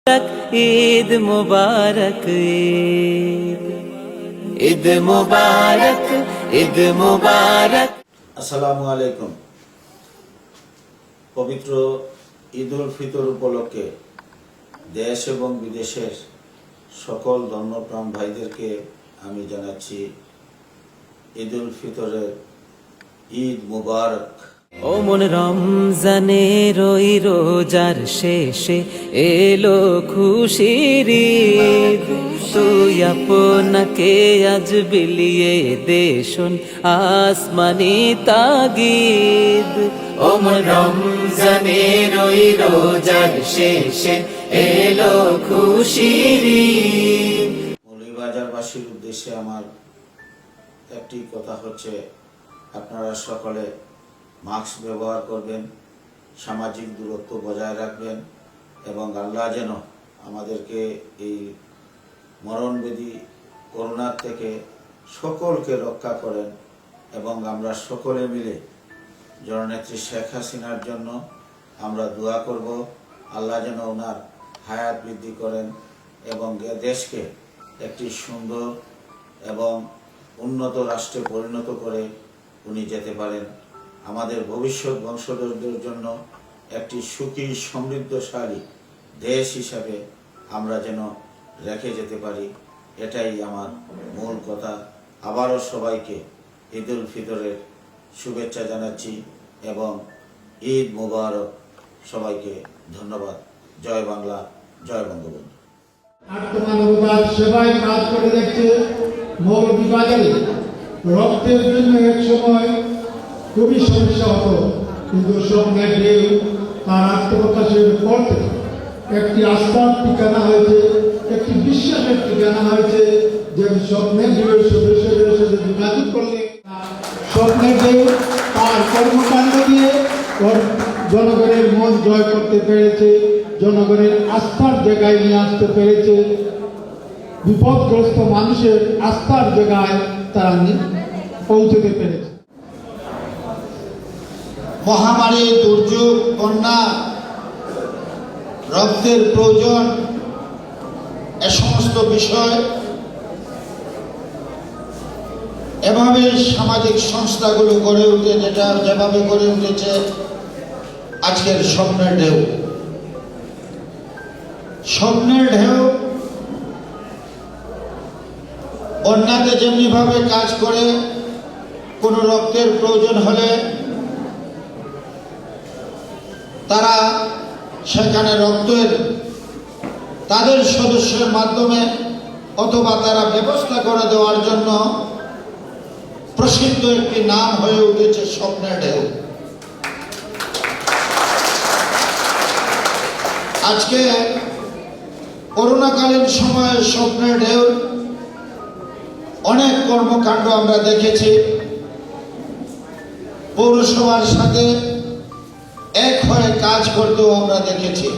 ঈদ মুবারক, ঈদ মুবারক, ঈদ মুবারক। আসসালামু আলাইকুম। পবিত্র ঈদ উল ফিতর উপলক্ষে দেশ এবং বিদেশের সকল ধর্মপ্রাণ ভাইদেরকে আমি জানাচ্ছি ঈদ উল ফিতরের ঈদ মুবারক। ও মন রমজানের ওই রোজার শেষে এলো খুশির ঈদ, তুই আপনাকে আজ বিলিয়ে দে শোন আসমানি তাগিদ। ও মন রমজানের ওই রোজার শেষে এলো খুশির ঈদ। মৌলভীবাজারবাসীর উদ্দেশ্যে আমার একটি কথা হচ্ছে, আপনারা সকলে মাস্ক ব্যবহার করবেন, সামাজিক দূরত্ব বজায় রাখবেন এবং আল্লাহ যেন আমাদেরকে এই মরণবেদী করোনার থেকে সকলকে রক্ষা করেন এবং আমরা সকলে মিলে জননেত্রী শেখ হাসিনার জন্য আমরা দোয়া করব। আল্লাহ যেন ওনার হায়াত বৃদ্ধি করেন এবং দেশকে একটি সুন্দর এবং উন্নত রাষ্ট্রে পরিণত করে উনি যেতে পারেন। আমাদের ভবিষ্যৎ বংশধরদের জন্য একটি সুখী সমৃদ্ধশালী দেশ হিসাবে আমরা যেন রেখে যেতে পারি, এটাই আমার মূল কথা। আবারও সবাইকে ঈদ উল ফিতরের শুভেচ্ছা জানাচ্ছি এবং ঈদ মুবারক। সবাইকে ধন্যবাদ। জয় বাংলা, জয় বঙ্গবন্ধু। আত্মমানবতার সেবায় কাজ করে দেখছে মৌলভীবাজারে। রক্তের জন্য এক সময় খুবই সমস্যা হতো, কিন্তু স্বপ্নের ঢেউ তার আত্মপ্রকাশের পর থেকে একটি আস্থার ঠিকানা হয়েছে, একটি বিশ্বাসের ঠিকানা হয়েছে যে স্বপ্নের ঢেউয়ের সদস্যদের সাথে যোগাযোগ করলে স্বপ্নের ঢেউ তার কর্মকাণ্ড দিয়ে জনগণের মন জয় করতে পেরেছে, জনগণের আস্থার জায়গায় নিয়ে আসতে পেরেছে, বিপদগ্রস্ত মানুষের আস্থার জায়গায় তারা পৌঁছতে পেরেছে। মহামারী, দুর্যোগ, বন্যা, রক্তের প্রয়োজন, এ সমস্ত বিষয় এভাবে সামাজিক সংস্থাগুলো গড়ে উঠে যেভাবে গড়ে উঠেছে আজকের স্বপ্নের ঢেউ। স্বপ্নের ঢেউ বন্যাতে যেমনি ভাবে কাজ করে, কোনো রক্তের প্রয়োজন হলে তারা সেখানে রক্তের তাদের সদস্যের মাধ্যমে অথবা তারা ব্যবস্থা করে দেওয়ার জন্য প্রসিদ্ধ একটি নাম হয়ে উঠেছে স্বপ্নের ঢেউ। আজকে করোনাকালীন সময়ে স্বপ্নের ঢেউ অনেক কর্মকাণ্ড আমরা দেখেছি। পৌরসভার সাথে এক হয়ে কাজ করতেও আমরা দেখেছি।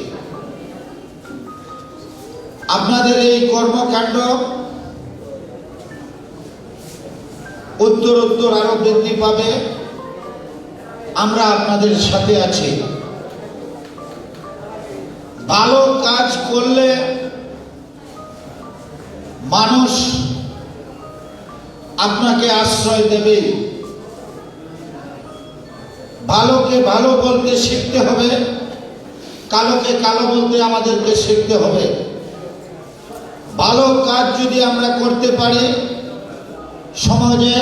আপনাদের এই কর্মকাণ্ড উত্তরোত্তর আরো বৃদ্ধি পাবে, আমরা আপনাদের সাথে আছি। ভালো কাজ করলে মানুষ আপনাকে আশ্রয় দেবে। ভালোকে ভালো বলতে শিখতে হবে, কালোকে কালো বলতে আমাদেরকে শিখতে হবে। ভালো কাজ যদি আমরা করতে পারি সমাজে,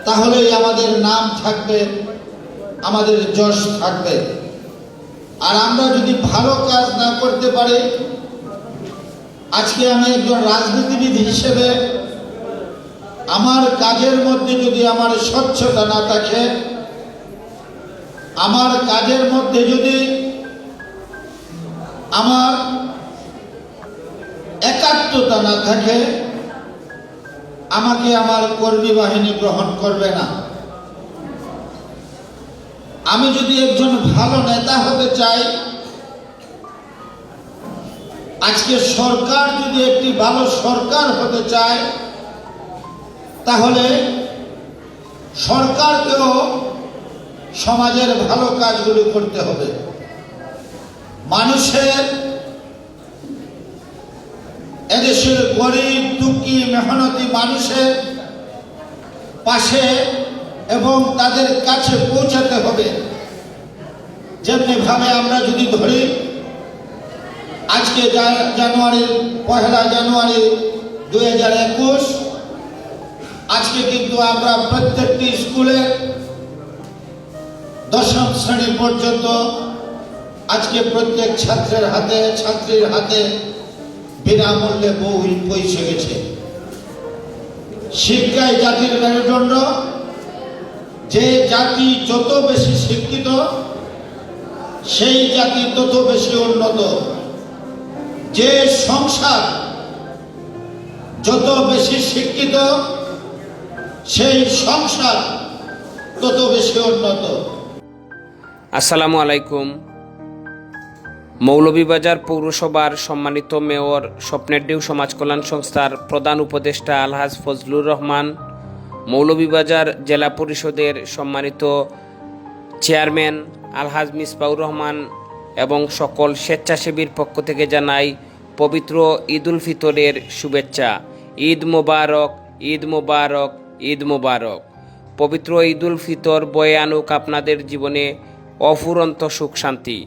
তাহলেই আমাদের নাম থাকবে, আমাদের যশ থাকবে। আর আমরা যদি ভালো কাজ না করতে পারি, আজকে আমি একজন রাজনীতিবিদ হিসেবে আমার কাজের মধ্যে যদি আমার স্বচ্ছতা না থাকে, আমার কাজের মধ্যে যদি আমার একাত্মতা না থাকে, আমাকে আমার কর্মী বাহিনী গ্রহণ করবে না। আমি যদি একজন ভালো নেতা হতে চাই, আজকে সরকার যদি একটি ভালো সরকার হতে চায়, তাহলে সরকারকেও সমাজের ভালো কাজগুলো করতে হবে। মানুষের গরিব দুঃখী মেহনতি মানুষের পাশে এবং তাদের কাছে পৌঁছাতে হবে। যেমনি ভাবে আমরা যদি ধরি, আজকে পহেলা জানুয়ারি 2021, আজকে কিন্তু আমরা প্রত্যেকটি স্কুলে দশম শ্রেণী পর্যন্ত আজকে প্রত্যেক ছাত্রীর হাতে বিনামূল্যে বই পৌঁছে গেছে। শিক্ষায় জাতির মেরুদণ্ড। যে জাতি যত বেশি শিক্ষিত, সেই জাতি তত বেশি উন্নত। যে সংসার যত বেশি শিক্ষিত, সেই সংসার তত বেশি উন্নত। আসসালামু আলাইকুম। মৌলভীবাজার পৌরসভার সম্মানিত মেয়র স্বপ্নের ঢেউ সমাজ কল্যাণ সংস্থার প্রধান উপদেষ্টা আলহাজ ফজলুর রহমান, মৌলভীবাজার জেলা পরিষদের সম্মানিত চেয়ারম্যান আলহাজ মিসবাউর রহমান এবং সকল স্বেচ্ছাসেবীর পক্ষ থেকে জানাই পবিত্র ঈদ উল ফিতরের শুভেচ্ছা। ঈদ মোবারক, ঈদ মোবারক, ঈদ মোবারক। পবিত্র ঈদ উল ফিতর বয়ে আনুক আপনাদের জীবনে অফুরন্ত সুখ শান্তি।